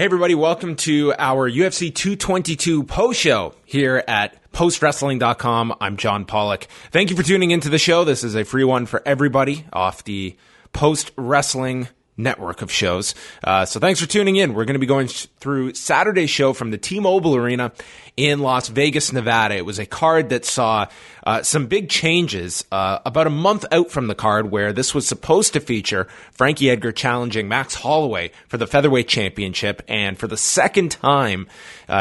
Hey everybody, welcome to our UFC 222 post show here at postwrestling.com. I'm John Pollock. Thank you for tuning into the show. This is a free one for everybody off the Post Wrestling network of shows. So thanks for tuning in. We're going to be going through Saturday's show from the T-Mobile Arena in Las Vegas, Nevada. It was a card that saw some big changes about a month out from the card, where this was supposed to feature Frankie Edgar challenging Max Holloway for the featherweight championship. And for the second time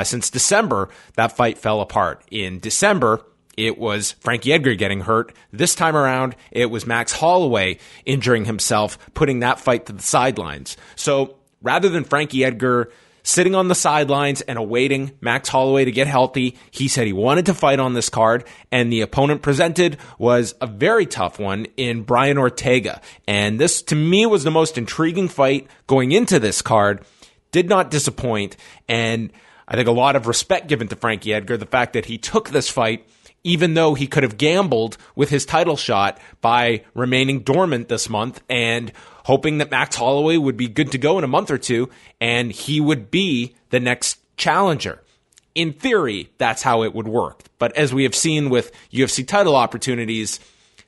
since December, that fight fell apart. In December, it was Frankie Edgar getting hurt. This time around, it was Max Holloway injuring himself, putting that fight to the sidelines. So rather than Frankie Edgar sitting on the sidelines and awaiting Max Holloway to get healthy, he said he wanted to fight on this card, and the opponent presented was a very tough one in Brian Ortega. And this, to me, was the most intriguing fight going into this card. Did not disappoint, and I think a lot of respect given to Frankie Edgar, the fact that he took this fight even though he could have gambled with his title shot by remaining dormant this month and hoping that Max Holloway would be good to go in a month or two and he would be the next challenger. In theory, that's how it would work. But as we have seen with UFC title opportunities,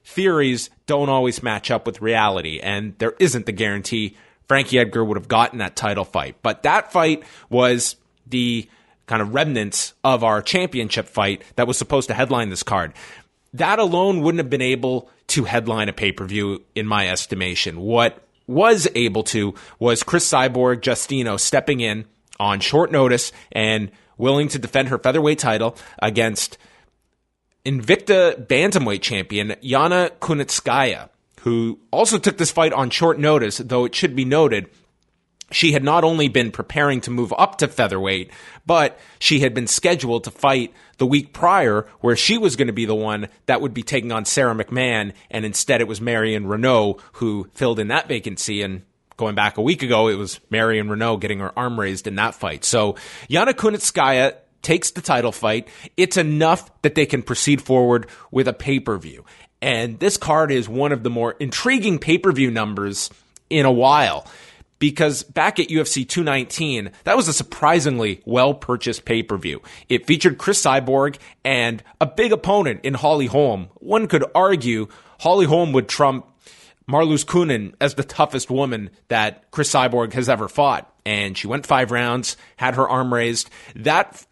theories don't always match up with reality, and there isn't the guarantee Frankie Edgar would have gotten that title fight. But that fight was the kind of remnants of our championship fight that was supposed to headline this card. That alone wouldn't have been able to headline a pay-per-view, in my estimation. What was able to was Cris Cyborg Justino stepping in on short notice and willing to defend her featherweight title against Invicta bantamweight champion Yana Kunitskaya, who also took this fight on short notice, though it should be noted she had not only been preparing to move up to featherweight, but she had been scheduled to fight the week prior, where she was going to be the one that would be taking on Sarah McMahon, and instead it was Marion Renault who filled in that vacancy. And going back a week ago, it was Marion Renault getting her arm raised in that fight. So Yana Kunitskaya takes the title fight. It's enough that they can proceed forward with a pay-per-view. And this card is one of the more intriguing pay-per-view numbers in a while, because back at UFC 219, that was a surprisingly well-purchased pay-per-view. It featured Cris Cyborg and a big opponent in Holly Holm. One could argue Holly Holm would trump Marloes Coenen as the toughest woman that Cris Cyborg has ever fought. And she went 5 rounds, had her arm raised. That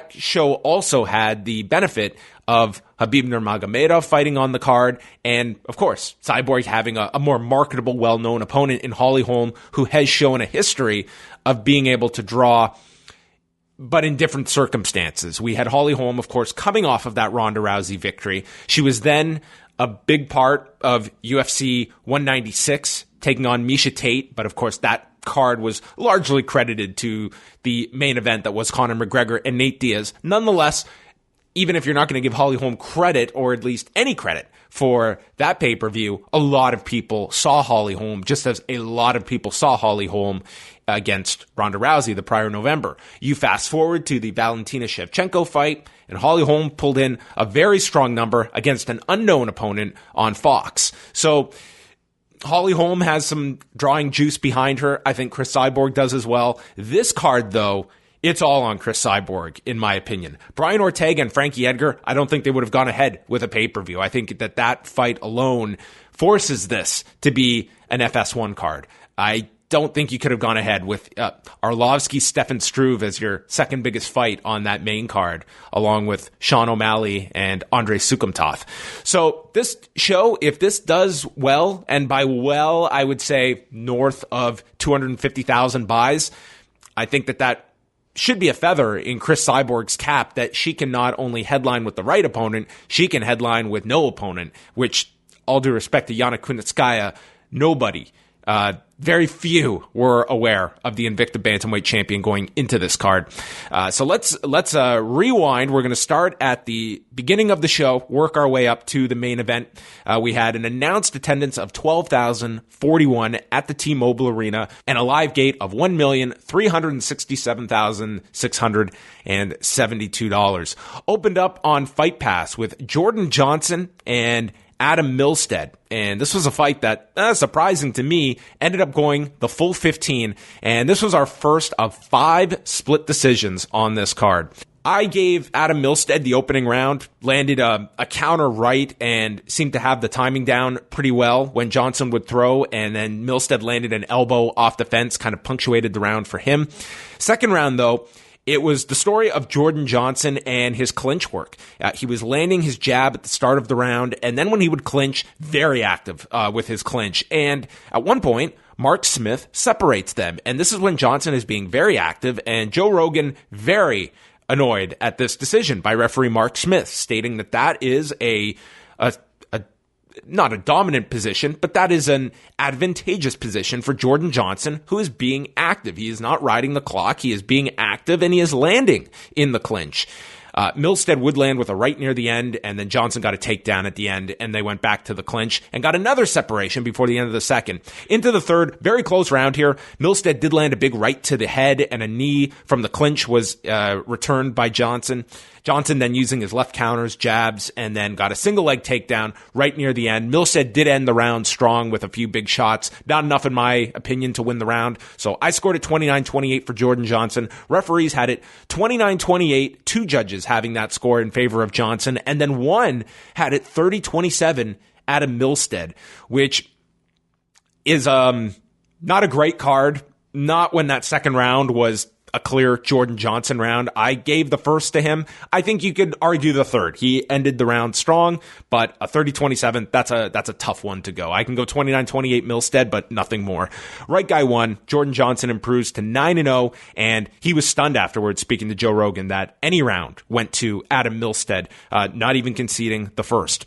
show also had the benefit of Khabib Nurmagomedov fighting on the card, and of course, Cyborg having a more marketable, well-known opponent in Holly Holm, who has shown a history of being able to draw, but in different circumstances. We had Holly Holm, of course, coming off of that Ronda Rousey victory. She was then a big part of UFC 196, taking on Miesha Tate, but of course that card was largely credited to the main event that was Conor McGregor and Nate Diaz. Nonetheless, even if you're not going to give Holly Holm credit, or at least any credit, for that pay-per-view, a lot of people saw Holly Holm, just as a lot of people saw Holly Holm against Ronda Rousey the prior November. You fast forward to the Valentina Shevchenko fight, and Holly Holm pulled in a very strong number against an unknown opponent on Fox. So Holly Holm has some drawing juice behind her. I think Cris Cyborg does as well. This card, though, it's all on Cris Cyborg, in my opinion. Brian Ortega and Frankie Edgar, I don't think they would have gone ahead with a pay-per-view. I think that fight alone forces this to be an FS1 card. I don't think you could have gone ahead with Arlovsky-Stefan Struve as your second biggest fight on that main card, along with Sean O'Malley and Andrei Sukumtov. So this show, if this does well, and by well, I would say north of 250,000 buys, I think that should be a feather in Cris Cyborg's cap, that she can not only headline with the right opponent, she can headline with no opponent, which, all due respect to Yana Kunitskaya, nobody, very few were aware of the Invicta bantamweight champion going into this card. So let's rewind. We're going to start at the beginning of the show, work our way up to the main event. We had an announced attendance of 12,041 at the T-Mobile Arena and a live gate of $1,367,672. Opened up on Fight Pass with Jordan Johnson and Adam Milstead. And this was a fight that, surprising to me, ended up going the full 15. And this was our first of 5 split decisions on this card. I gave Adam Milstead the opening round, landed a counter right, and seemed to have the timing down pretty well when Johnson would throw, and then Milstead landed an elbow off the fence, kind of punctuated the round for him. Second round, though, it was the story of Jordan Johnson and his clinch work. He was landing his jab at the start of the round, and then when he would clinch, very active with his clinch. And at one point, Mark Smith separates them, and this is when Johnson is being very active, and Joe Rogan very annoyed at this decision by referee Mark Smith, stating that that is a not a dominant position, but that is an advantageous position for Jordan Johnson, who is being active. He is not riding the clock. He is being active, and he is landing in the clinch. Milstead would land with a right near the end, and then Johnson got a takedown at the end, and they went back to the clinch and got another separation before the end of the second. Into the third, very close round here. Milstead did land a big right to the head, and a knee from the clinch was returned by Johnson. Johnson then using his left counters, jabs, and then got a single leg takedown right near the end. Milstead did end the round strong with a few big shots. Not enough, in my opinion, to win the round. So I scored it 29-28 for Jordan Johnson. Referees had it 29-28, 2 judges having that score in favor of Johnson, and then 1 had it 30-27 Adam Milstead, which is not a great card. Not when that second round was a clear Jordan Johnson round. I gave the first to him. I think you could argue the third. He ended the round strong, but a 30-27, that's a tough one to go. I can go 29-28 Milstead, but nothing more. Right guy won. Jordan Johnson improves to 9-0, and he was stunned afterwards, speaking to Joe Rogan, that any round went to Adam Milstead, not even conceding the first.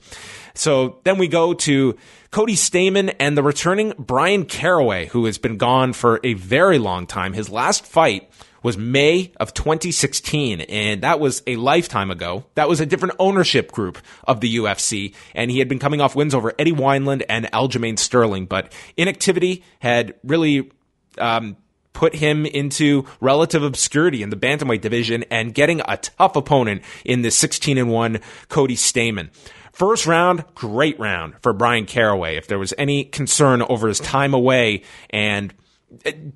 So then we go to Cody Stamann and the returning Brian Caraway, who has been gone for a very long time. His last fight was May of 2016, and that was a lifetime ago. That was a different ownership group of the UFC, and he had been coming off wins over Eddie Wineland and Aljamain Sterling, but inactivity had really put him into relative obscurity in the bantamweight division, and getting a tough opponent in the 16-1 Cody Stamann. First round, great round for Brian Caraway. If there was any concern over his time away, and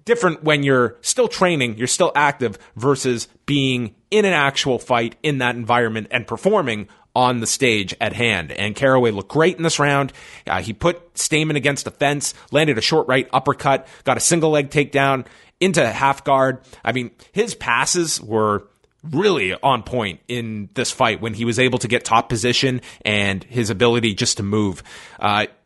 different when you're still training, you're still active, versus being in an actual fight in that environment and performing on the stage at hand. And Caraway looked great in this round. He put Stamann against the fence, landed a short right uppercut, got a single leg takedown into half guard. I mean, his passes were really on point in this fight when he was able to get top position and his ability just to move.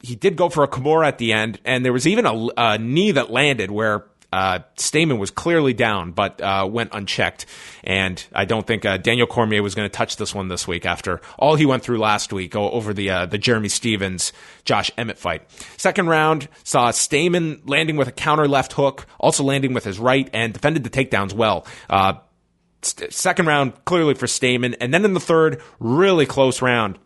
He did go for a Kimura at the end, and there was even a knee that landed where Stamann was clearly down, but went unchecked. And I don't think Daniel Cormier was going to touch this one this week after all he went through last week over the Jeremy Stevens, Josh Emmett fight. Second round saw Stamann landing with a counter left hook, also landing with his right, and defended the takedowns well. Second round, clearly for Stamann. And then in the third, really close round.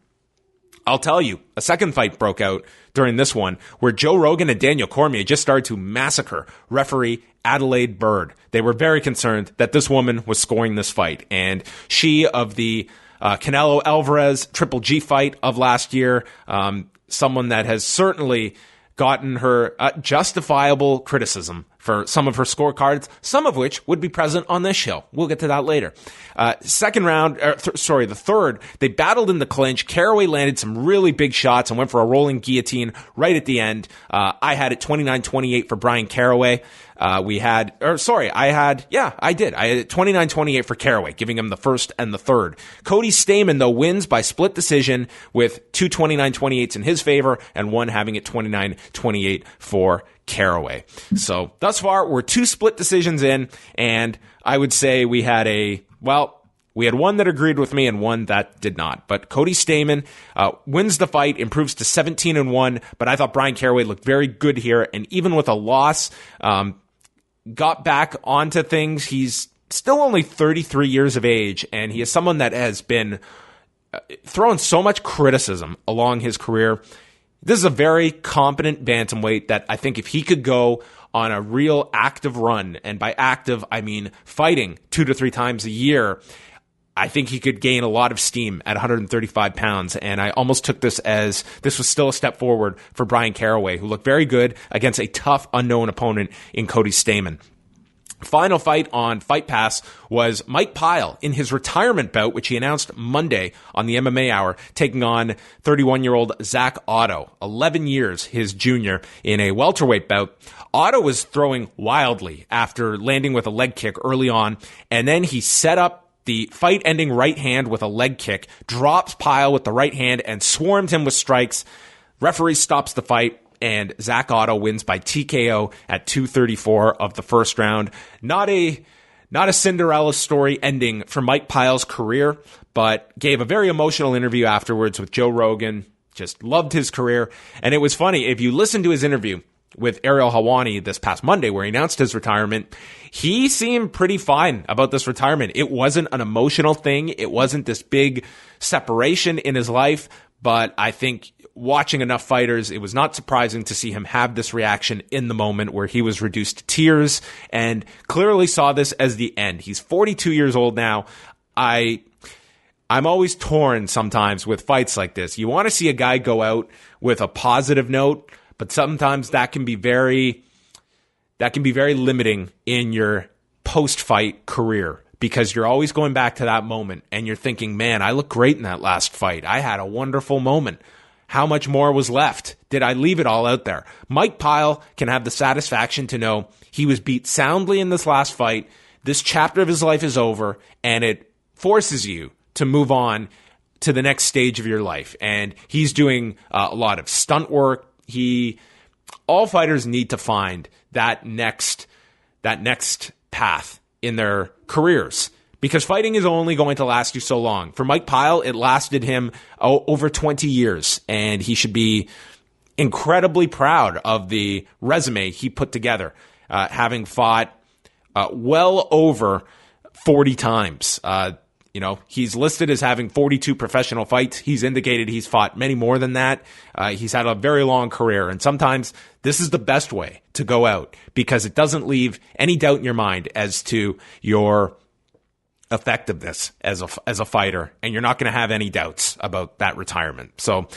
I'll tell you, a second fight broke out during this one where Joe Rogan and Daniel Cormier just started to massacre referee Adelaide Bird. They were very concerned that this woman was scoring this fight. And she, of the Canelo Alvarez Triple G fight of last year, someone that has certainly gotten her justifiable criticism for some of her scorecards, some of which would be present on this show. We'll get to that later. The third, they battled in the clinch. Caraway landed some really big shots and went for a rolling guillotine right at the end. I had it 29-28 for Brian Caraway. I had it 29-28 for Caraway, giving him the first and the third. Cody Stamann, though, wins by split decision with 2 29-28s in his favor and one having it 29-28 for Caraway. So thus far, we're 2 split decisions in, and I would say we had one that agreed with me and one that did not. But Cody Stamann wins the fight, improves to 17-1, but I thought Brian Caraway looked very good here, and even with a loss, got back onto things. He's still only 33 years of age, and he is someone that has been thrown so much criticism along his career. This is a very competent bantamweight that I think if he could go on a real active run, and by active, I mean fighting 2 to 3 times a year, I think he could gain a lot of steam at 135 pounds, and I almost took this as this was still a step forward for Brian Caraway, who looked very good against a tough, unknown opponent in Cody Stamann. Final fight on Fight Pass was Mike Pyle in his retirement bout, which he announced Monday on the MMA Hour, taking on 31-year-old Zach Otto, 11 years his junior, in a welterweight bout. Otto was throwing wildly after landing with a leg kick early on, and then he set up the fight-ending right hand with a leg kick, drops Pyle with the right hand, and swarmed him with strikes. Referee stops the fight, and Zach Otto wins by TKO at 2:34 of the first round. Not a Cinderella story ending for Mike Pyle's career, but gave a very emotional interview afterwards with Joe Rogan. Just loved his career. And it was funny, if you listen to his interview with Ariel Helwani this past Monday, where he announced his retirement, he seemed pretty fine about this retirement. It wasn't an emotional thing. It wasn't this big separation in his life. But I think watching enough fighters, it was not surprising to see him have this reaction in the moment where he was reduced to tears and clearly saw this as the end. He's 42 years old now. I'm always torn sometimes with fights like this. You want to see a guy go out with a positive note, but sometimes that can be very limiting in your post-fight career, because you're always going back to that moment and you're thinking, man, I looked great in that last fight. I had a wonderful moment. How much more was left? Did I leave it all out there? Mike Pyle can have the satisfaction to know he was beat soundly in this last fight. This chapter of his life is over, and it forces you to move on to the next stage of your life. And he's doing a lot of stunt work. All fighters need to find that next path in their careers, because fighting is only going to last you so long. For Mike Pyle, it lasted him over 20 years, and he should be incredibly proud of the resume he put together, having fought well over 40 times. He's listed as having 42 professional fights. He's indicated he's fought many more than that. He's had a very long career, and sometimes this is the best way to go out, because it doesn't leave any doubt in your mind as to your effectiveness as a fighter, and you're not going to have any doubts about that retirement. So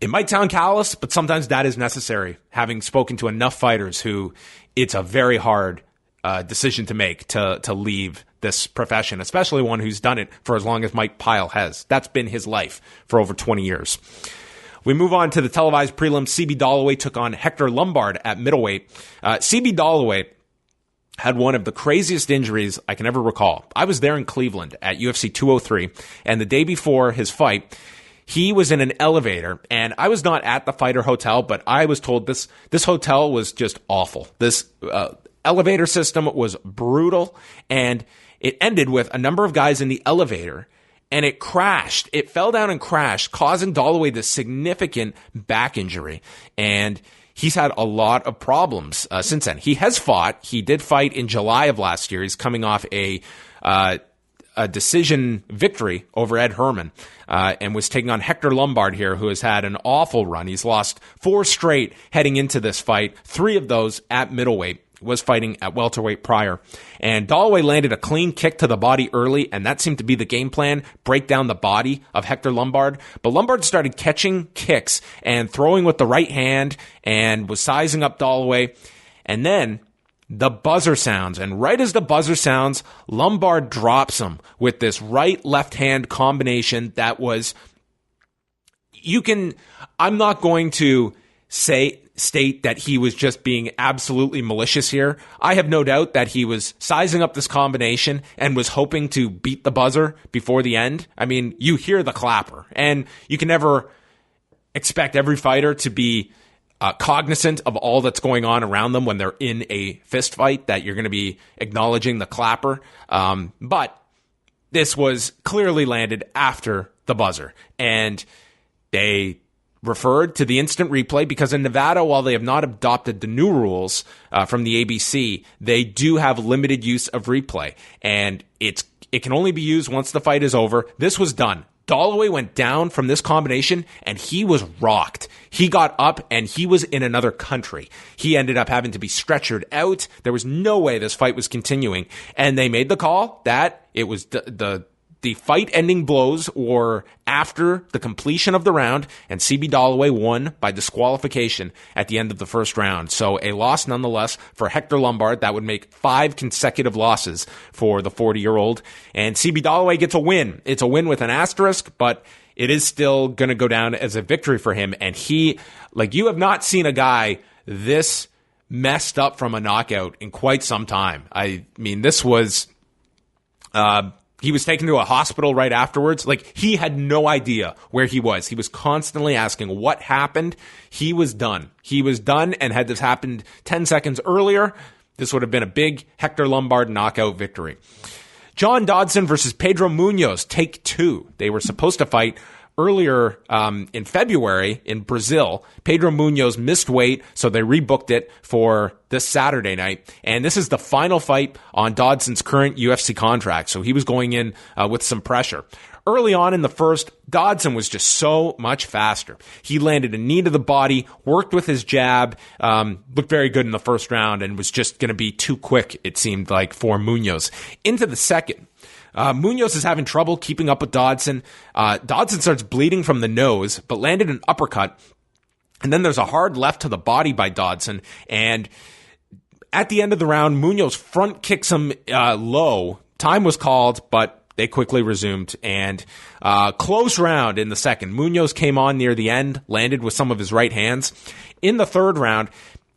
it might sound callous, but sometimes that is necessary, having spoken to enough fighters who it's a very hard decision to make to leave this profession, especially one who's done it for as long as Mike Pyle has. That's been his life for over 20 years. We move on to the televised prelims. CB Dollaway took on Hector Lombard at middleweight. CB Dollaway had one of the craziest injuries I can ever recall. I was there in Cleveland at UFC 203, and the day before his fight, he was in an elevator, and I was not at the fighter hotel, but I was told this hotel was just awful. This elevator system was brutal, and it ended with a number of guys in the elevator, and it crashed. It fell down and crashed, causing Dollaway this significant back injury. And he's had a lot of problems since then. He has fought. He did fight in July of last year. He's coming off a decision victory over Ed Herman, and was taking on Hector Lombard here, who has had an awful run. He's lost 4 straight heading into this fight, 3 of those at middleweight. Was fighting at welterweight prior. And Dollaway landed a clean kick to the body early, and that seemed to be the game plan, break down the body of Hector Lombard. But Lombard started catching kicks and throwing with the right hand and was sizing up Dollaway. And then the buzzer sounds, and right as the buzzer sounds, Lombard drops him with this right-left hand combination that was, I'm not going to state that he was just being absolutely malicious here. I have no doubt that he was sizing up this combination and was hoping to beat the buzzer before the end. I mean, you hear the clapper, and you can never expect every fighter to be cognizant of all that's going on around them when they're in a fist fight, that you're going to be acknowledging the clapper. But this was clearly landed after the buzzer, and they referred to the instant replay because in Nevada, while they have not adopted the new rules from the ABC, they do have limited use of replay, and it can only be used once the fight is over. This was done. Dollaway went down from this combination, and he was rocked. He got up, and he was in another country. He ended up having to be stretchered out. There was no way this fight was continuing, and they made the call that it was the the fight-ending blows were after the completion of the round, and CB Dollaway won by disqualification at the end of the first round. So a loss nonetheless for Hector Lombard. That would make 5 consecutive losses for the 40-year-old. And CB Dollaway gets a win. It's a win with an asterisk, but it is still going to go down as a victory for him. And he, like, you have not seen a guy this messed up from a knockout in quite some time. I mean, this was... he was taken to a hospital right afterwards. Like, he had no idea where he was. He was constantly asking what happened. He was done. He was done, and had this happened 10 seconds earlier, this would have been a big Hector Lombard knockout victory. John Dodson versus Pedro Munoz, take 2. They were supposed to fight earlier in February in Brazil. Pedro Munoz missed weight, so they rebooked it for this Saturday night. And this is the final fight on Dodson's current UFC contract, so he was going in with some pressure. Early on in the first, Dodson was just so much faster. He landed a knee to the body, worked with his jab, looked very good in the first round, and was just going to be too quick, it seemed like, for Munoz. Into the second, Munoz is having trouble keeping up with Dodson. Dodson starts bleeding from the nose, but landed an uppercut. And then there's a hard left to the body by Dodson. And at the end of the round, Munoz front kicks him low. Time was called, but they quickly resumed. And close round in the second. Munoz came on near the end, landed with some of his right hands. In the third round,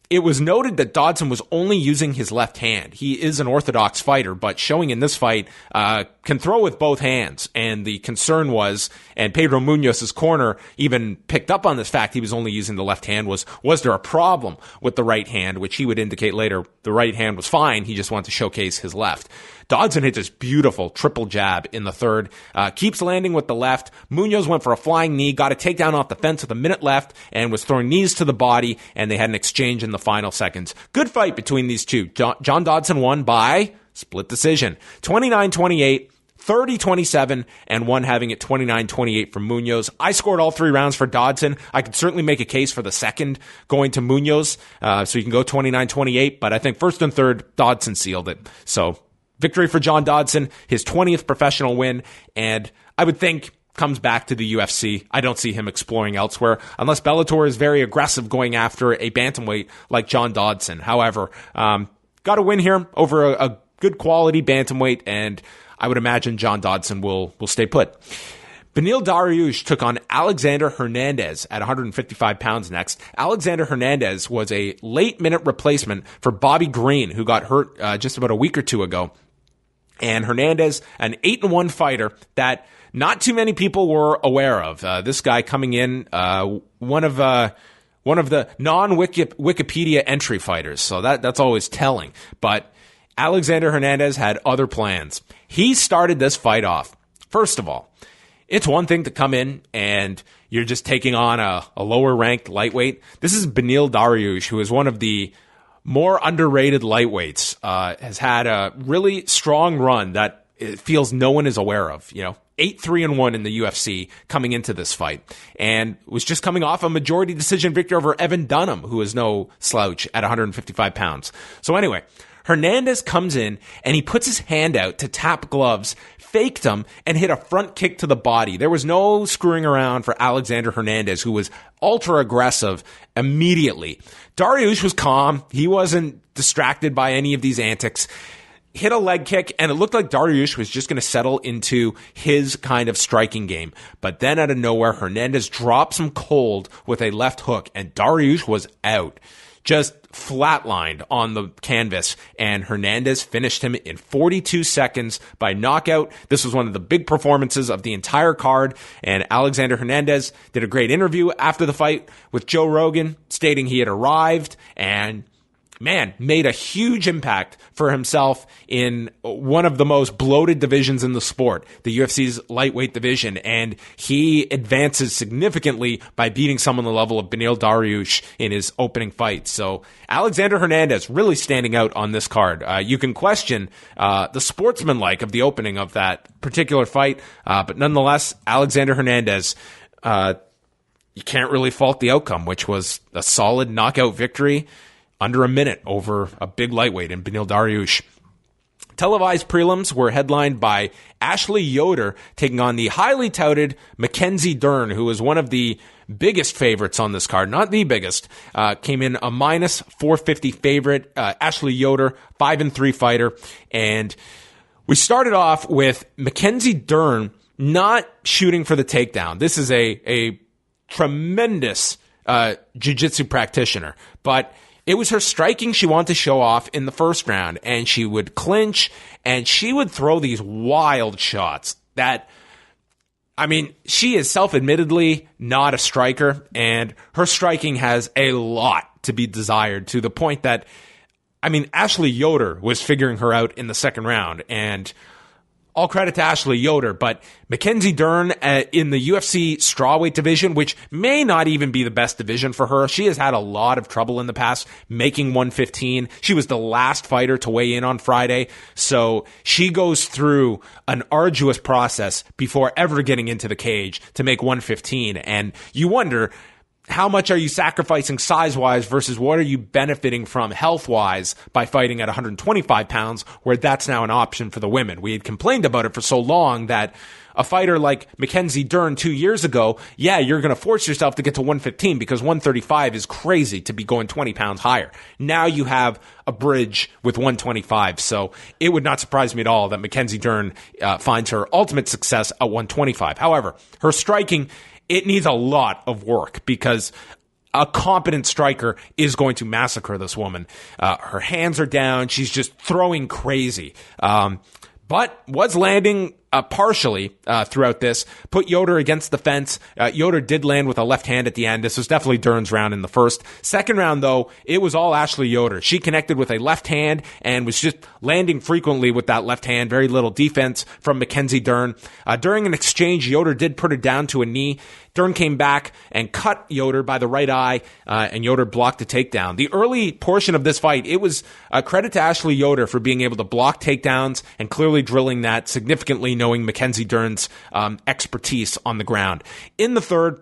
it was noted that Dodson was only using his left hand. He is an orthodox fighter, but showing in this fight, can throw with both hands. And the concern was, and Pedro Munoz's corner even picked up on this fact, he was only using the left hand, was there a problem with the right hand, which he would indicate later the right hand was fine, he just wanted to showcase his left. Dodson hit this beautiful triple jab in the third, keeps landing with the left. Munoz went for a flying knee, got a takedown off the fence with a minute left, and was throwing knees to the body, and they had an exchange in the final seconds. Good fight between these two. John Dodson won by split decision, 29-28, 30-27, and one having it 29-28 for Munoz. I scored all 3 rounds for Dodson. I could certainly make a case for the second going to Munoz, so you can go 29-28, but I think first and third, Dodson sealed it. So victory for John Dodson, his 20th professional win, and I would think comes back to the UFC. I don't see him exploring elsewhere unless Bellator is very aggressive going after a bantamweight like John Dodson. However, got a win here over a good quality bantamweight, and I would imagine John Dodson will stay put. Beneil Dariush took on Alexander Hernandez at 155 pounds next. Alexander Hernandez was a late-minute replacement for Bobby Green, who got hurt just about a week or two ago. And Hernandez, an 8-1 fighter that not too many people were aware of. This guy coming in, one of the non-Wikipedia entry fighters, so that's always telling. But Alexander Hernandez had other plans. He started this fight off. First of all, it's one thing to come in and you're just taking on a lower-ranked lightweight. This is Beneil Dariush, who is one of the more underrated lightweights, has had a really strong run that it feels no one is aware of. 8-3-1 in the UFC coming into this fight, and was just coming off a majority decision victory over Evan Dunham, who is no slouch at 155 pounds. So anyway, Hernandez comes in and he puts his hand out to tap gloves, faked him, and hit a front kick to the body. There was no screwing around for Alexander Hernandez, who was ultra aggressive immediately. Dariush was calm. He wasn't distracted by any of these antics. Hit a leg kick, and it looked like Dariush was just going to settle into his kind of striking game. But then out of nowhere, Hernandez drops him cold with a left hook, and Dariush was out. Just flatlined on the canvas, and Hernandez finished him in 42 seconds by knockout. This was one of the big performances of the entire card, and Alexander Hernandez did a great interview after the fight with Joe Rogan, stating he had arrived and made a huge impact for himself in one of the most bloated divisions in the sport, the UFC's lightweight division, and he advances significantly by beating someone the level of Beneil Dariush in his opening fight. So Alexander Hernandez really standing out on this card. You can question the sportsmanlike of the opening of that particular fight, but nonetheless, Alexander Hernandez, you can't really fault the outcome, which was a solid knockout victory under a minute over a big lightweight in Beneil Dariush. Televised prelims were headlined by Ashley Yoder taking on the highly touted Mackenzie Dern, who was one of the biggest favorites on this card, not the biggest. Came in a minus 450 favorite. Ashley Yoder, 5-3 fighter. And we started off with Mackenzie Dern not shooting for the takedown. This is a tremendous jiu-jitsu practitioner, but it was her striking she wanted to show off in the first round, and she would clinch, and she would throw these wild shots that, I mean, she is self-admittedly not a striker, and her striking has a lot to be desired, to the point that, I mean, Ashley Yoder was figuring her out in the second round, and all credit to Ashley Yoder, but Mackenzie Dern in the UFC strawweight division, which may not even be the best division for her. She has had a lot of trouble in the past making 115. She was the last fighter to weigh in on Friday, so she goes through an arduous process before ever getting into the cage to make 115, and you wonder, how much are you sacrificing size-wise versus what are you benefiting from health-wise by fighting at 125 pounds, where that's now an option for the women? We had complained about it for so long that a fighter like Mackenzie Dern 2 years ago, yeah, you're going to force yourself to get to 115 because 135 is crazy to be going 20 pounds higher. Now you have a bridge with 125, so it would not surprise me at all that Mackenzie Dern finds her ultimate success at 125. However, her striking, it needs a lot of work because a competent striker is going to massacre this woman. Her hands are down. She's just throwing crazy. But was landing partially throughout this. Put Yoder against the fence. Yoder did land with a left hand at the end. This was definitely Dern's round in the first. Second round, though, it was all Ashley Yoder. She connected with a left hand and was just landing frequently with that left hand. Very little defense from Mackenzie Dern. During an exchange, Yoder did put her down to a knee. Dern came back and cut Yoder by the right eye, and Yoder blocked the takedown. The early portion of this fight, it was a credit to Ashley Yoder for being able to block takedowns and clearly drilling that significantly, knowing Mackenzie Dern's expertise on the ground. In the third,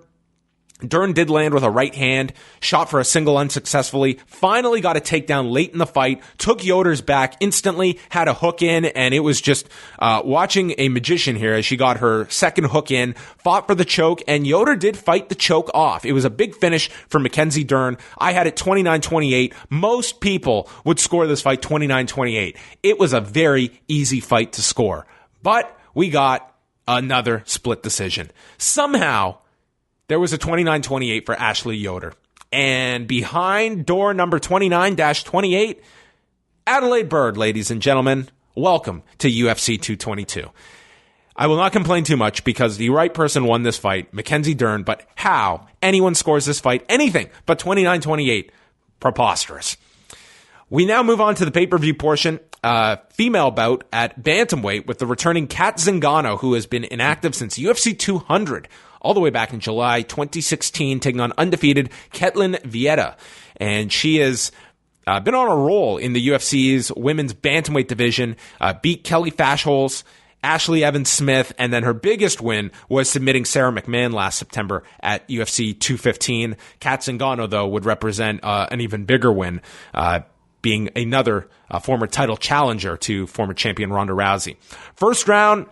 Dern did land with a right hand, shot for a single unsuccessfully, finally got a takedown late in the fight, took Yoder's back instantly, had a hook in, and it was just watching a magician here as she got her second hook in, fought for the choke, and Yoder did fight the choke off. It was a big finish for Mackenzie Dern. I had it 29-28. Most people would score this fight 29-28. It was a very easy fight to score. But we got another split decision. Somehow, there was a 29-28 for Ashley Yoder. And behind door number 29-28, Adelaide Byrd, ladies and gentlemen, welcome to UFC 222. I will not complain too much because the right person won this fight, Mackenzie Dern, but how anyone scores this fight, anything but 29-28, preposterous. We now move on to the pay-per-view portion. Female bout at bantamweight with the returning Kat Zingano, who has been inactive since UFC 200. All the way back in July 2016, taking on undefeated Ketlin Vieira. And she has been on a roll in the UFC's women's bantamweight division, beat Kelly Fashholz, Ashley Evans-Smith, and then her biggest win was submitting Sarah McMahon last September at UFC 215. Kat Zingano, though, would represent an even bigger win, being another former title challenger to former champion Ronda Rousey. First round,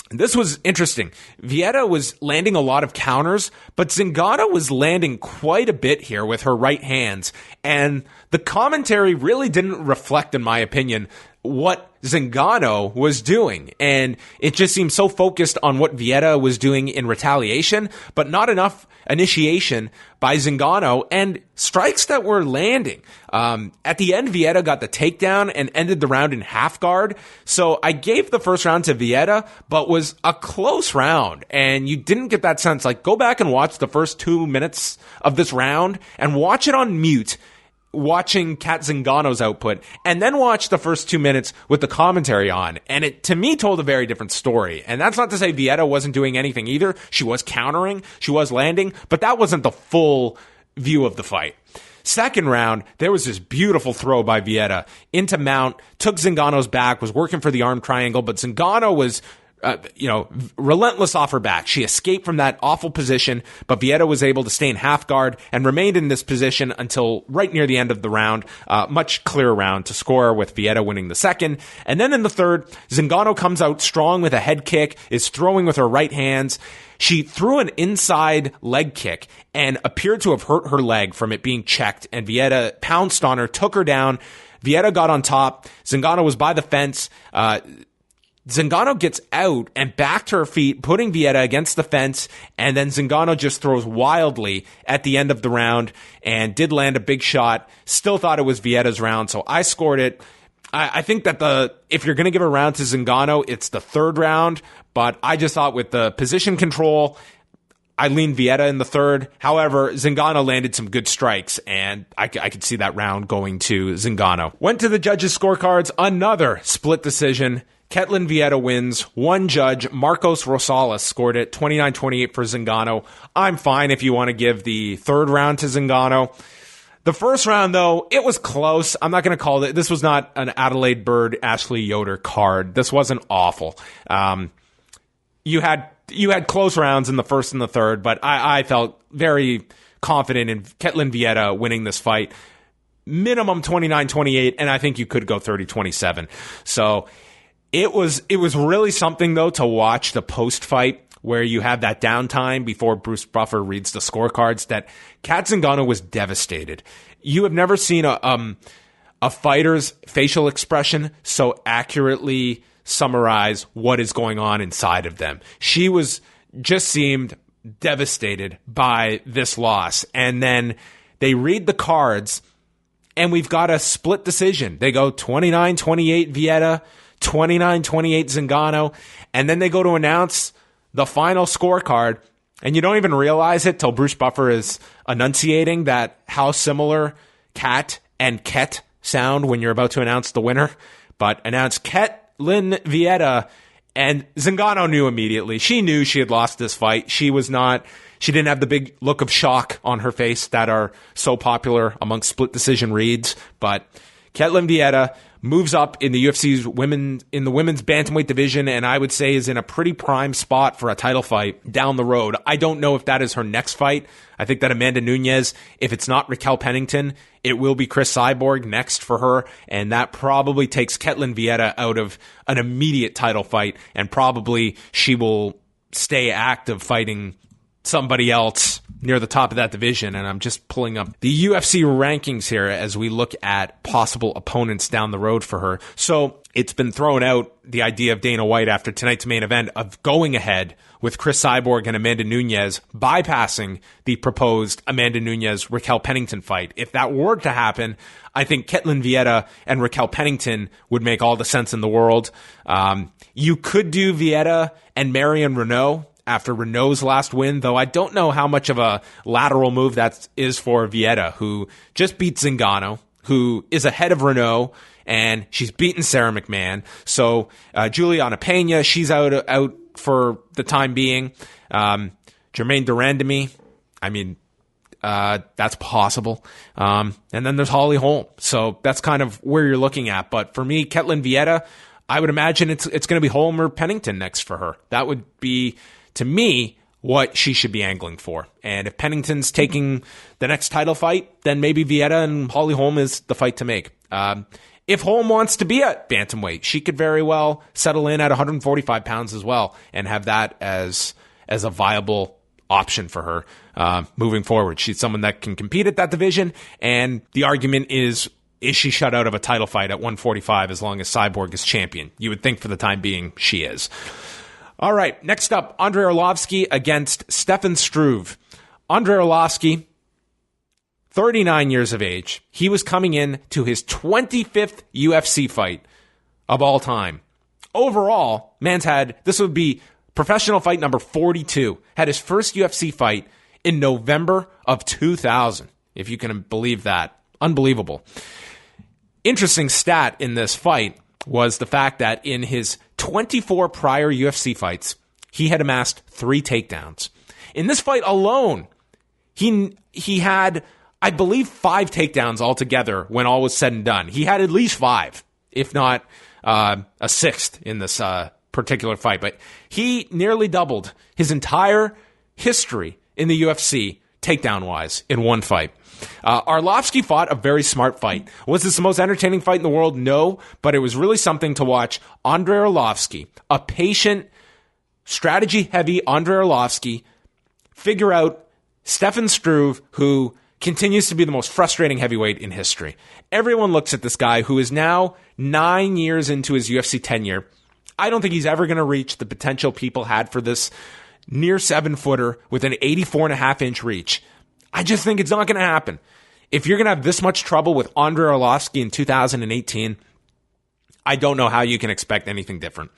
this was interesting. Vieira was landing a lot of counters, but Zingano was landing quite a bit here with her right hands. And the commentary really didn't reflect, in my opinion, what Zingano was doing. And it just seemed so focused on what Vieira was doing in retaliation, but not enough initiation by Zingano and strikes that were landing. At the end, Vieira got the takedown and ended the round in half guard. So I gave the first round to Vieira, but was a close round. And you didn't get that sense. Like, go back and watch the first 2 minutes of this round and watch it on mute, watching Kat Zingano's output, and then watch the first 2 minutes with the commentary on. And it, to me, told a very different story. And that's not to say Vieira wasn't doing anything either. She was countering, she was landing, but that wasn't the full view of the fight. Second round, there was this beautiful throw by Vieira into mount, took Zingano's back, was working for the arm triangle, but Zingano was relentless off her back. She escaped from that awful position, but Vieta was able to stay in half guard and remained in this position until right near the end of the round. Much clearer round to score, with Vieta winning the second. And then in the third, Zingano comes out strong with a head kick, is throwing with her right hands. She threw an inside leg kick and appeared to have hurt her leg from it being checked, and Vieta pounced on her, took her down. Vieta got on top. Zingano was by the fence. Zingano gets out and back to her feet, putting Vieta against the fence, and then Zingano just throws wildly at the end of the round and did land a big shot. Still thought it was Vieta's round, so I scored it. I think that if you're going to give a round to Zingano, it's the third round, but I just thought with the position control, I leaned Vieta in the third. However, Zingano landed some good strikes, and I could see that round going to Zingano. Went to the judges' scorecards, another split decision. Ketlen Vieta wins. One judge, Marcos Rosales, scored it 29-28 for Zingano. I'm fine if you want to give the third round to Zingano. The first round, though, it was close. I'm not going to call it. This was not an Adelaide Bird, Ashley Yoder card. This wasn't awful. You had close rounds in the first and the third, but I felt very confident in Ketlen Vieta winning this fight. Minimum 29-28, and I think you could go 30-27. So it was really something, though, to watch the post-fight where you have that downtime before Bruce Buffer reads the scorecards, that Kat Zingano was devastated. You have never seen a fighter's facial expression so accurately summarize what is going on inside of them. She seemed devastated by this loss. And then they read the cards, and we've got a split decision. They go 29-28 Vieta, 29-28 Zingano, and then they go to announce the final scorecard, and you don't even realize it till Bruce Buffer is enunciating that how similar Kat and Ket sound when you're about to announce the winner. But announce Ketlen Vieta, and Zingano knew immediately. She knew she had lost this fight. She didn't have the big look of shock on her face that are so popular amongst split decision reads, but Ketlen Vieta moves up in the UFC's women's bantamweight division, and I would say is in a pretty prime spot for a title fight down the road. I don't know if that is her next fight. I think that Amanda Nunes, if it's not Raquel Pennington, it will be Cris Cyborg next for her, and that probably takes Ketlen Vieta out of an immediate title fight, and probably she will stay active fighting somebody else near the top of that division. And I'm just pulling up the UFC rankings here as we look at possible opponents down the road for her. So it's been thrown out, the idea of Dana White after tonight's main event of going ahead with Cris Cyborg and Amanda Nunes, bypassing the proposed Amanda Nunes Raquel Pennington fight. If that were to happen, I think Ketlen Vieta and Raquel Pennington would make all the sense in the world. You could do Vieta and Marion Renault after Renault's last win, though I don't know how much of a lateral move that is for Vieta, who just beat Zingano, who is ahead of Renault, and she's beaten Sarah McMahon. So Juliana Pena, she's out for the time being. Jermaine Durandamy, I mean, that's possible. And then there's Holly Holm. So that's kind of where you're looking at. But for me, Ketlen Vieta, I would imagine it's going to be Holm or Pennington next for her. That would be, to me, what she should be angling for. And if Pennington's taking the next title fight, then maybe Vieta and Holly Holm is the fight to make. If Holm wants to be at bantamweight, she could very well settle in at 145 pounds as well and have that as a viable option for her moving forward. She's someone that can compete at that division, and the argument is she shut out of a title fight at 145 as long as Cyborg is champion? You would think for the time being she is. All right, next up, Andrei Arlovski against Stefan Struve. Andrei Arlovski, 39 years of age. He was coming in to his 25th UFC fight of all time. Overall, this would be professional fight number 42. Had his first UFC fight in November of 2000, if you can believe that. Unbelievable. Interesting stat in this fight was the fact that in his 24 prior UFC fights, he had amassed 3 takedowns. In this fight alone, he had, I believe, 5 takedowns altogether when all was said and done. He had at least 5, if not a 6th in this particular fight, but he nearly doubled his entire history in the UFC takedown-wise in one fight. Arlovski fought a very smart fight. Was this the most entertaining fight in the world? No, but it was really something to watch. Andrei Arlovski, a patient, strategy-heavy Andrei Arlovski, figure out Stefan Struve, who continues to be the most frustrating heavyweight in history. Everyone looks at this guy who is now 9 years into his UFC tenure. I don't think he's ever going to reach the potential people had for this near 7-footer with an 84.5-inch reach. I just think it's not going to happen. If you're going to have this much trouble with Andrei Arlovski in 2018, I don't know how you can expect anything different.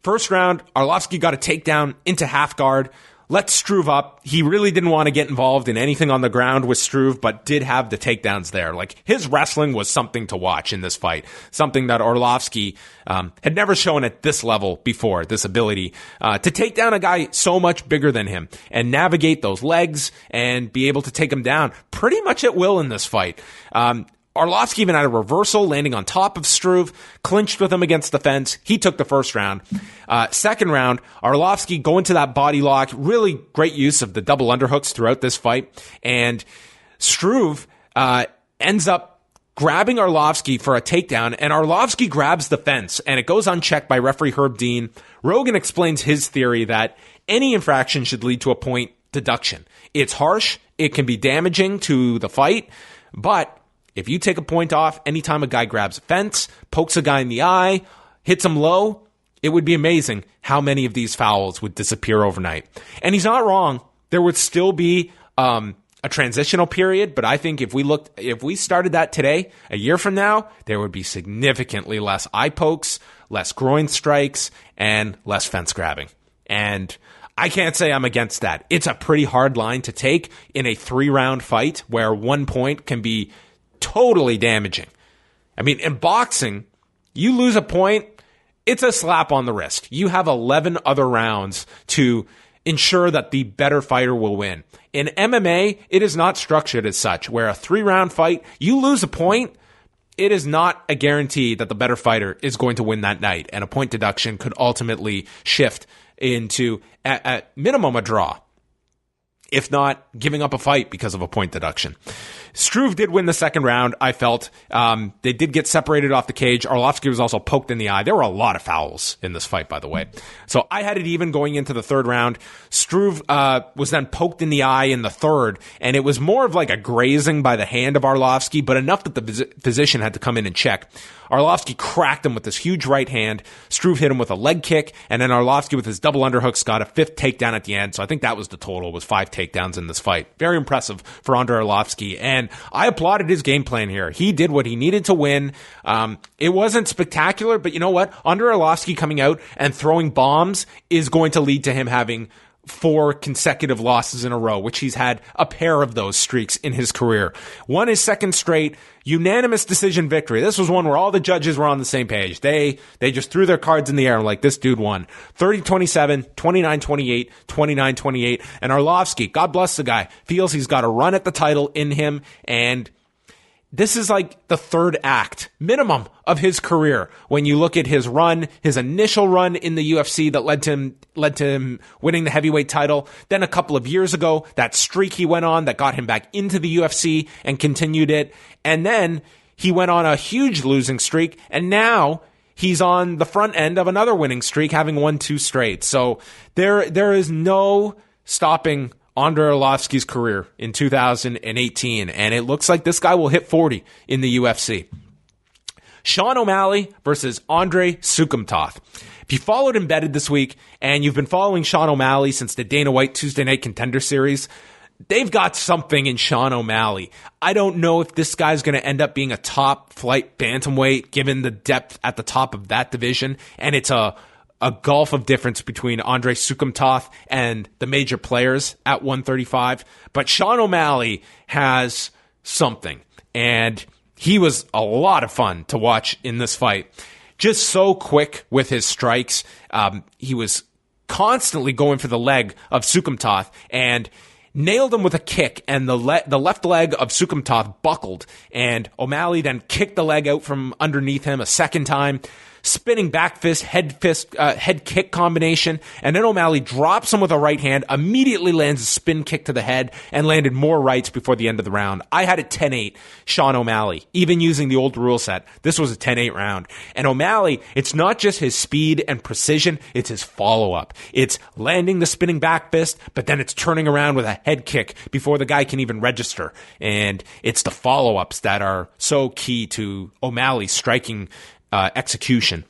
First round, Arlovski got a takedown into half guard, let Struve up. He really didn't want to get involved in anything on the ground with Struve, but did have the takedowns there. Like, his wrestling was something to watch in this fight, something that Arlovski had never shown at this level before, this ability to take down a guy so much bigger than him and navigate those legs and be able to take him down pretty much at will in this fight. Arlovski even had a reversal, landing on top of Struve, clinched with him against the fence. He took the first round. Second round, Arlovski going to that body lock. Really great use of the double underhooks throughout this fight. And Struve ends up grabbing Arlovski for a takedown, and Arlovski grabs the fence, and it goes unchecked by referee Herb Dean. Rogan explains his theory that any infraction should lead to a point deduction. It's harsh. It can be damaging to the fight, but if you take a point off anytime a guy grabs a fence, pokes a guy in the eye, hits him low, it would be amazing how many of these fouls would disappear overnight. And he's not wrong. There would still be a transitional period, but I think if we started that today, a year from now, there would be significantly less eye pokes, less groin strikes, and less fence grabbing. And I can't say I'm against that. It's a pretty hard line to take in a 3-round fight where 1 point can be totally damaging. I mean, in boxing, you lose a point, it's a slap on the wrist. You have 11 other rounds to ensure that the better fighter will win. In MMA, it is not structured as such, where a 3-round fight, you lose a point, it is not a guarantee that the better fighter is going to win that night, and a point deduction could ultimately shift into, at minimum, a draw, if not giving up a fight because of a point deduction. Struve did win the second round, I felt. They did get separated off the cage. Arlovski was also poked in the eye. There were a lot of fouls in this fight, by the way. So I had it even going into the third round. Struve was then poked in the eye in the third, and it was more of like a grazing by the hand of Arlovski, but enough that the physician had to come in and check. Arlovski cracked him with this huge right hand. Struve hit him with a leg kick, and then Arlovski with his double underhooks got a 5th takedown at the end. So I think that was the total, was 5 takedowns in this fight. Very impressive for Andrei Arlovski, and I applauded his game plan here. He did what he needed to win. It wasn't spectacular, but you know what? Andrei Arlovski coming out and throwing bombs is going to lead to him having 4 consecutive losses in a row, which he's had a pair of those streaks in his career. Won his second straight unanimous decision victory. This was one where all the judges were on the same page. They just threw their cards in the air like, this dude won. 30-27, 29-28, 29-28. And Arlovski, God bless the guy, feels he's got a run at the title in him, and this is like the third act, minimum, of his career. When you look at his run, his initial run in the UFC that led to him winning the heavyweight title. Then a couple of years ago, that streak he went on that got him back into the UFC and continued it. And then he went on a huge losing streak, and now he's on the front end of another winning streak, having won 2 straight. So there is no stopping Andrei Arlovski's career in 2018, and it looks like this guy will hit 40 in the UFC. Sean O'Malley versus Andrei Sukumtov. If you followed Embedded this week, and you've been following Sean O'Malley since the Dana White Tuesday Night Contender Series, they've got something in Sean O'Malley. I don't know if this guy's going to end up being a top-flight bantamweight, given the depth at the top of that division, and it's a gulf of difference between Andrei Sukumtov and the major players at 135. But Sean O'Malley has something, and he was a lot of fun to watch in this fight. Just so quick with his strikes. He was constantly going for the leg of Sukumtov and nailed him with a kick, and the left leg of Sukumtov buckled, and O'Malley then kicked the leg out from underneath him a second time. spinning back fist, head kick combination, and then O'Malley drops him with a right hand, immediately lands a spin kick to the head, and landed more rights before the end of the round. I had it 10-8, Sean O'Malley. Even using the old rule set, this was a 10-8 round. And O'Malley, it's not just his speed and precision, it's his follow-up. It's landing the spinning back fist, but then it's turning around with a head kick before the guy can even register. And it's the follow-ups that are so key to O'Malley's striking execution.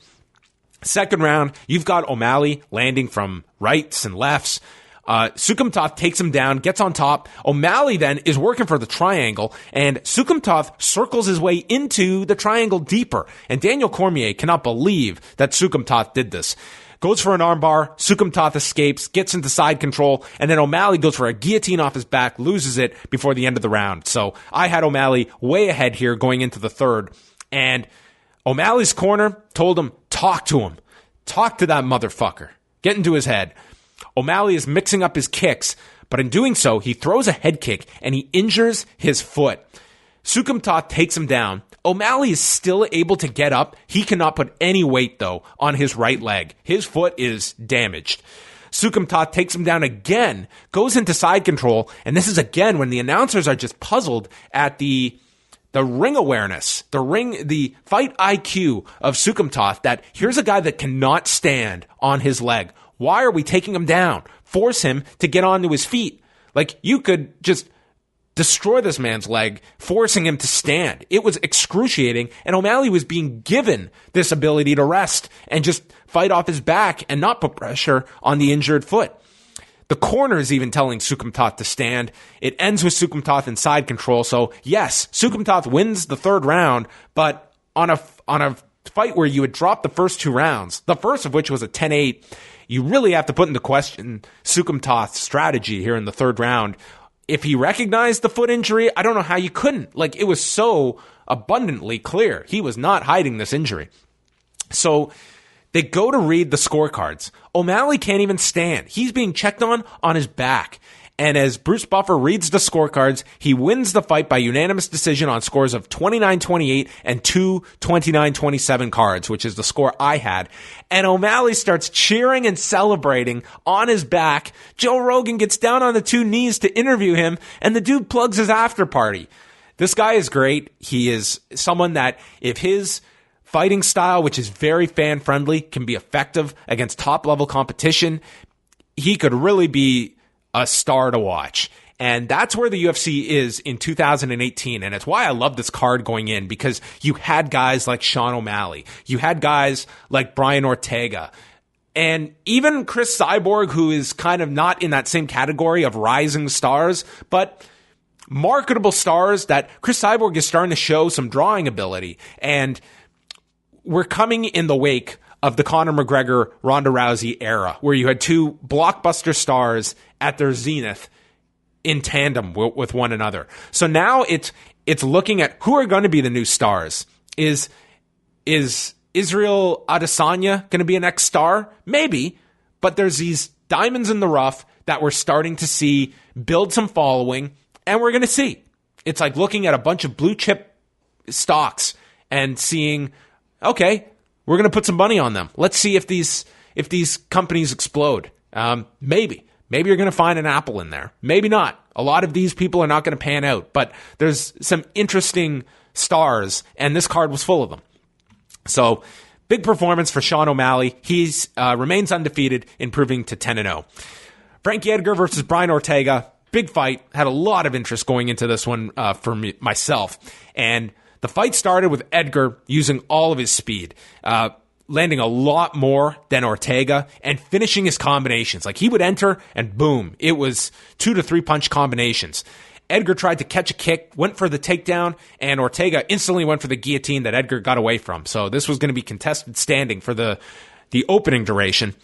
Second round, you've got O'Malley landing from rights and lefts. Sukumtov takes him down, gets on top. O'Malley then is working for the triangle, and Sukumtov circles his way into the triangle deeper. And Daniel Cormier cannot believe that Sukumtov did this. Goes for an armbar, Sukumtov escapes, gets into side control, and then O'Malley goes for a guillotine off his back, loses it before the end of the round. So I had O'Malley way ahead here going into the third. And O'Malley's corner told him, talk to him. Talk to that motherfucker. Get into his head. O'Malley is mixing up his kicks, but in doing so, he throws a head kick and he injures his foot. Sukumtov takes him down. O'Malley is still able to get up. He cannot put any weight, though, on his right leg. His foot is damaged. Sukumtov takes him down again, goes into side control, and this is again when the announcers are just puzzled at the ring awareness, the fight IQ of Sukumtov, that here's a guy that cannot stand on his leg. Why are we taking him down? Force him to get onto his feet. Like, you could just destroy this man's leg, forcing him to stand. It was excruciating, and O'Malley was being given this ability to rest and just fight off his back and not put pressure on the injured foot. The corner is even telling Sukumtov to stand. It ends with Sukumtov in side control. So yes, Sukumtov wins the third round, but on a fight where you had dropped the first two rounds, the first of which was a 10-8, you really have to put into question Sukumtov's strategy here in the third round. If he recognized the foot injury, I don't know how you couldn't. Like, it was so abundantly clear. He was not hiding this injury. So they go to read the scorecards. O'Malley can't even stand. He's being checked on his back. And as Bruce Buffer reads the scorecards, he wins the fight by unanimous decision on scores of 29-28 and 2 29-27 cards, which is the score I had. And O'Malley starts cheering and celebrating on his back. Joe Rogan gets down on the two knees to interview him, and the dude plugs his after party. This guy is great. He is someone that, if his fighting style, which is very fan-friendly, can be effective against top-level competition, he could really be a star to watch. And that's where the UFC is in 2018. And it's why I love this card going in, because you had guys like Sean O'Malley. You had guys like Brian Ortega. And even Cris Cyborg, who is kind of not in that same category of rising stars, but marketable stars that Cris Cyborg is starting to show some drawing ability. And we're coming in the wake of the Conor McGregor, Ronda Rousey era, where you had two blockbuster stars at their zenith in tandem with one another. So now it's looking at who are going to be the new stars. Is Israel Adesanya going to be a next star? Maybe, but there's these diamonds in the rough that we're starting to see build some following, and we're going to see. It's like looking at a bunch of blue chip stocks and seeing, okay, we're going to put some money on them. Let's see if these companies explode. Maybe you're going to find an Apple in there. Maybe not. A lot of these people are not going to pan out, but there's some interesting stars, and this card was full of them. So, big performance for Sean O'Malley. He's remains undefeated, improving to 10-0. Frankie Edgar versus Brian Ortega. Big fight. Had a lot of interest going into this one for myself. And the fight started with Edgar using all of his speed, landing a lot more than Ortega and finishing his combinations. Like, he would enter and boom, it was 2 to 3 punch combinations. Edgar tried to catch a kick, went for the takedown, and Ortega instantly went for the guillotine that Edgar got away from. So this was going to be contested standing for the opening duration.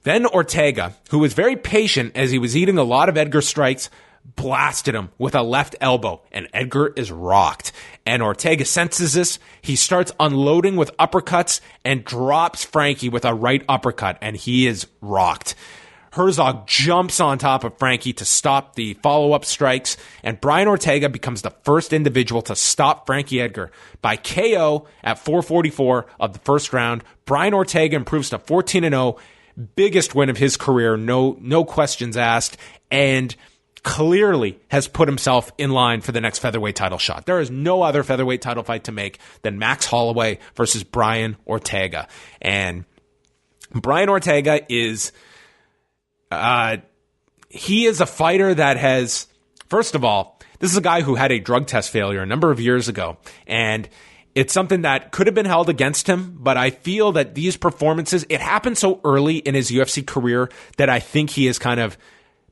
Then Ortega, who was very patient as he was eating a lot of Edgar strikes, blasted him with a left elbow, and Edgar is rocked. And Ortega senses this. He starts unloading with uppercuts and drops Frankie with a right uppercut, and he is rocked. Herzog jumps on top of Frankie to stop the follow-up strikes, and Brian Ortega becomes the first individual to stop Frankie Edgar by KO at 4:44 of the first round. Brian Ortega improves to 14-0, biggest win of his career, no questions asked, and clearly has put himself in line for the next featherweight title shot. There is no other featherweight title fight to make than Max Holloway versus Brian Ortega. And Brian Ortega is... he is a fighter that has, first of all, this is a guy who had a drug test failure a number of years ago, and it's something that could have been held against him, but I feel that these performances, it happened so early in his UFC career that I think he has kind of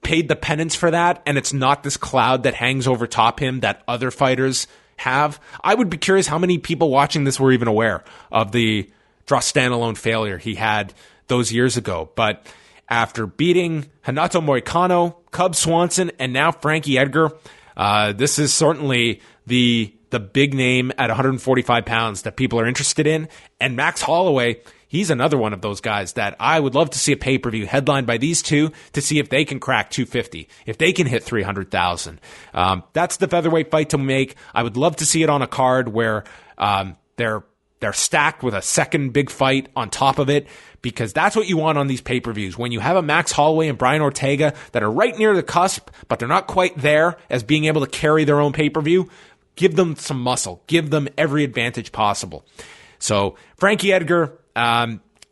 paid the penance for that, and it's not this cloud that hangs over top him that other fighters have. I would be curious how many people watching this were even aware of the draw standalone failure he had those years ago, but after beating Renato Moicano, Cub Swanson, and now Frankie Edgar, this is certainly the big name at 145 pounds that people are interested in. And Max Holloway, he's another one of those guys that I would love to see a pay-per-view headlined by these two to see if they can crack 250, if they can hit 300,000. That's the featherweight fight to make. I would love to see it on a card where they're stacked with a second big fight on top of it, because that's what you want on these pay-per-views. When you have a Max Holloway and Brian Ortega that are right near the cusp, but they're not quite there as being able to carry their own pay-per-view, give them some muscle. Give them every advantage possible. So Frankie Edgar,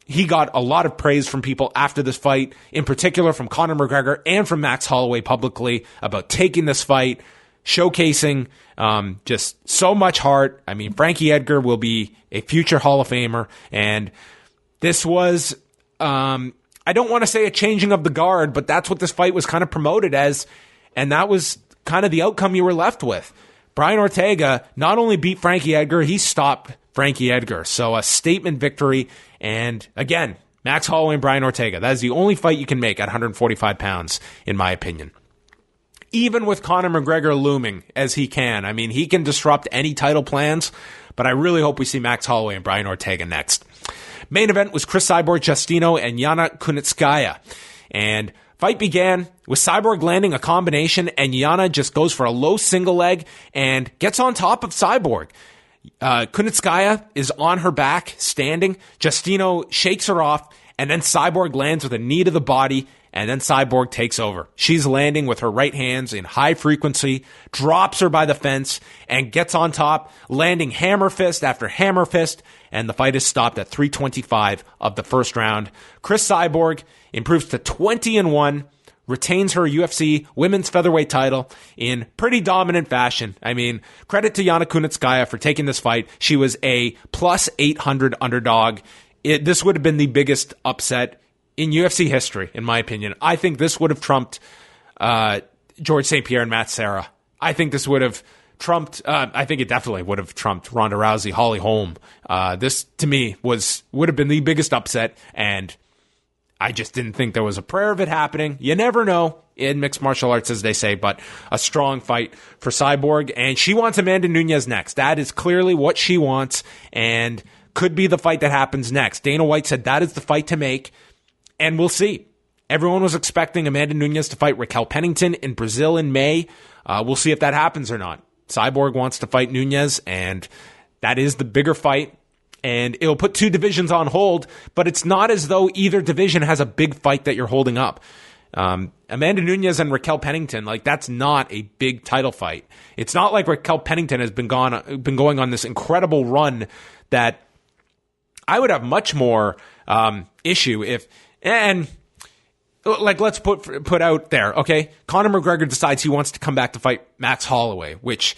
he got a lot of praise from people after this fight, in particular from Conor McGregor and from Max Holloway publicly about taking this fight, showcasing just so much heart. I mean, Frankie Edgar will be a future Hall of Famer, and this was, I don't want to say a changing of the guard, but that's what this fight was kind of promoted as, and that was kind of the outcome you were left with. Brian Ortega not only beat Frankie Edgar, he stopped Frankie Edgar. So a statement victory, and again, Max Holloway and Brian Ortega, that is the only fight you can make at 145 pounds, in my opinion. Even with Conor McGregor looming as he can. I mean, he can disrupt any title plans, but I really hope we see Max Holloway and Brian Ortega next. Main event was Cris Cyborg Justino and Yana Kunitskaya. And fight began with Cyborg landing a combination, and Yana just goes for a low single leg and gets on top of Cyborg. Kunitskaya is on her back, standing. Justino shakes her off, and then Cyborg lands with a knee to the body, and then Cyborg takes over. She's landing with her right hands in high frequency, drops her by the fence, and gets on top, landing hammer fist after hammer fist, and the fight is stopped at 3:25 of the first round. Cris Cyborg improves to 20-1, retains her UFC women's featherweight title in pretty dominant fashion. I mean, credit to Yana Kunitskaya for taking this fight. She was a plus 800 underdog. This would have been the biggest upset in UFC history, in my opinion. I think this would have trumped George St. Pierre and Matt Serra. I think this would have trumped, I think it definitely would have trumped Ronda Rousey, Holly Holm. This, to me, would have been the biggest upset, and I just didn't think there was a prayer of it happening. You never know in mixed martial arts, as they say, but a strong fight for Cyborg, and she wants Amanda Nunes next. That is clearly what she wants, and could be the fight that happens next. Dana White said that is the fight to make, and we'll see. Everyone was expecting Amanda Nunes to fight Raquel Pennington in Brazil in May. We'll see if that happens or not. Cyborg wants to fight Nunes, and that is the bigger fight. And it'll put two divisions on hold, but it's not as though either division has a big fight that you're holding up. Amanda Nunes and Raquel Pennington, that's not a big title fight. It's not like Raquel Pennington has been going on this incredible run that I would have much more issue if, and let's put out there, okay? Conor McGregor decides he wants to come back to fight Max Holloway, which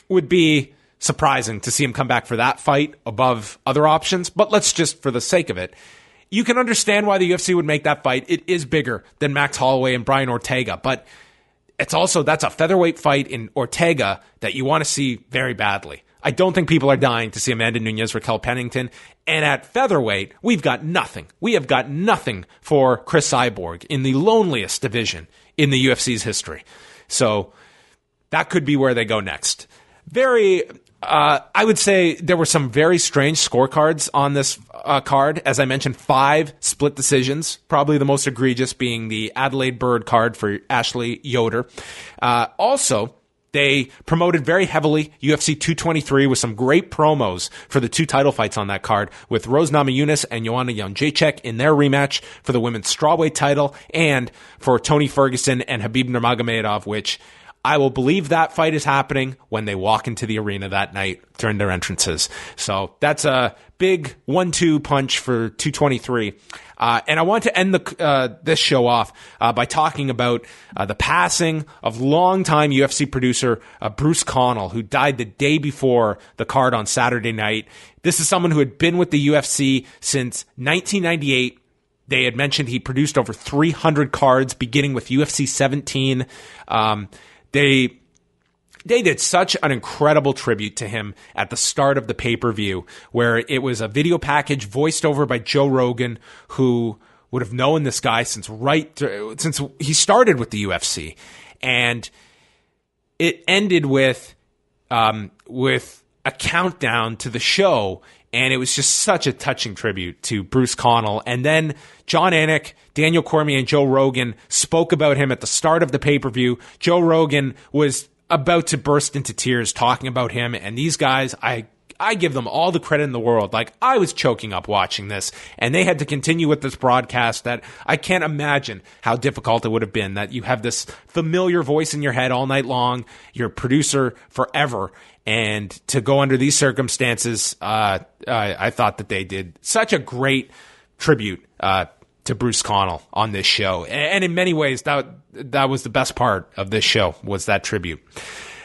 would be surprising to see him come back for that fight above other options. But let's just, for the sake of it, you can understand why the UFC would make that fight. It is bigger than Max Holloway and Brian Ortega, but it's also, that's a featherweight fight in Ortega that you want to see very badly. I don't think people are dying to see Amanda Nunes, Raquel Pennington. And at featherweight, we've got nothing. We have got nothing for Cris Cyborg in the loneliest division in the UFC's history. So that could be where they go next. Very I would say there were some very strange scorecards on this card. As I mentioned, 5 split decisions, probably the most egregious being the Adelaide Bird card for Ashley Yoder. Also, they promoted very heavily UFC 223 with some great promos for the 2 title fights on that card, with Rose Namajunas and Joanna Jędrzejczyk in their rematch for the women's strawweight title, and for Tony Ferguson and Khabib Nurmagomedov, which I will believe that fight is happening when they walk into the arena that night during their entrances. So that's a big 1-2 punch for 223. And I want to end this show off by talking about the passing of longtime UFC producer Bruce Connell, who died the day before the card on Saturday night. This is someone who had been with the UFC since 1998. They had mentioned he produced over 300 cards, beginning with UFC 17. They did such an incredible tribute to him at the start of the pay-per-view, where it was a video package voiced over by Joe Rogan, who would have known this guy since he started with the UFC. And it ended with a countdown to the show, and it was just such a touching tribute to Bruce Connell. And then John Anik, Daniel Cormier, and Joe Rogan spoke about him at the start of the pay-per-view. Joe Rogan was about to burst into tears talking about him, and these guys, I give them all the credit in the world. Like, I was choking up watching this, and they had to continue with this broadcast that I can't imagine how difficult it would have been, that you have this familiar voice in your head all night long, your producer forever, and to go under these circumstances, I thought that they did such a great tribute to Bruce Connell on this show. And in many ways, that was the best part of this show, was that tribute.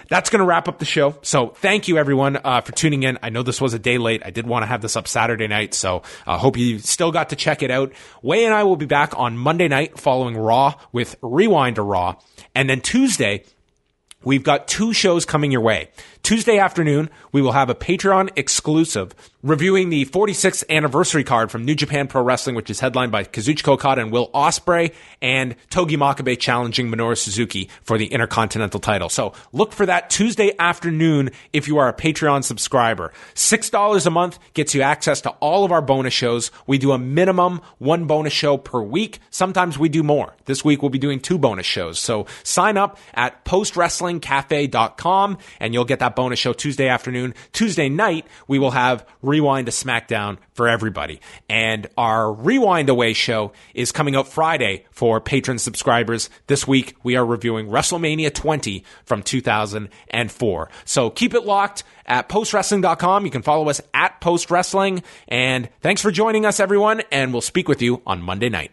That's going to wrap up the show. So thank you, everyone, for tuning in. I know this was a day late. I did want to have this up Saturday night, so I hope you still got to check it out. Wai and I will be back on Monday night following Raw with Rewind to Raw. And then Tuesday, we've got 2 shows coming your way. Tuesday afternoon, we will have a Patreon exclusive reviewing the 46th anniversary card from New Japan Pro Wrestling, which is headlined by Kazuchika Okada and Will Ospreay, and Togi Makabe challenging Minoru Suzuki for the Intercontinental title. So look for that Tuesday afternoon if you are a Patreon subscriber. $6 a month gets you access to all of our bonus shows. We do a minimum 1 bonus show per week. Sometimes we do more. This week we'll be doing 2 bonus shows. So sign up at postwrestlingcafe.com and you'll get that bonus show Tuesday afternoon. Tuesday night, we will have Rewind to SmackDown for everybody. And our Rewind Away show is coming out Friday for patron subscribers. This week, we are reviewing WrestleMania 20 from 2004. So keep it locked at postwrestling.com. You can follow us at postwrestling. And thanks for joining us, everyone. And we'll speak with you on Monday night.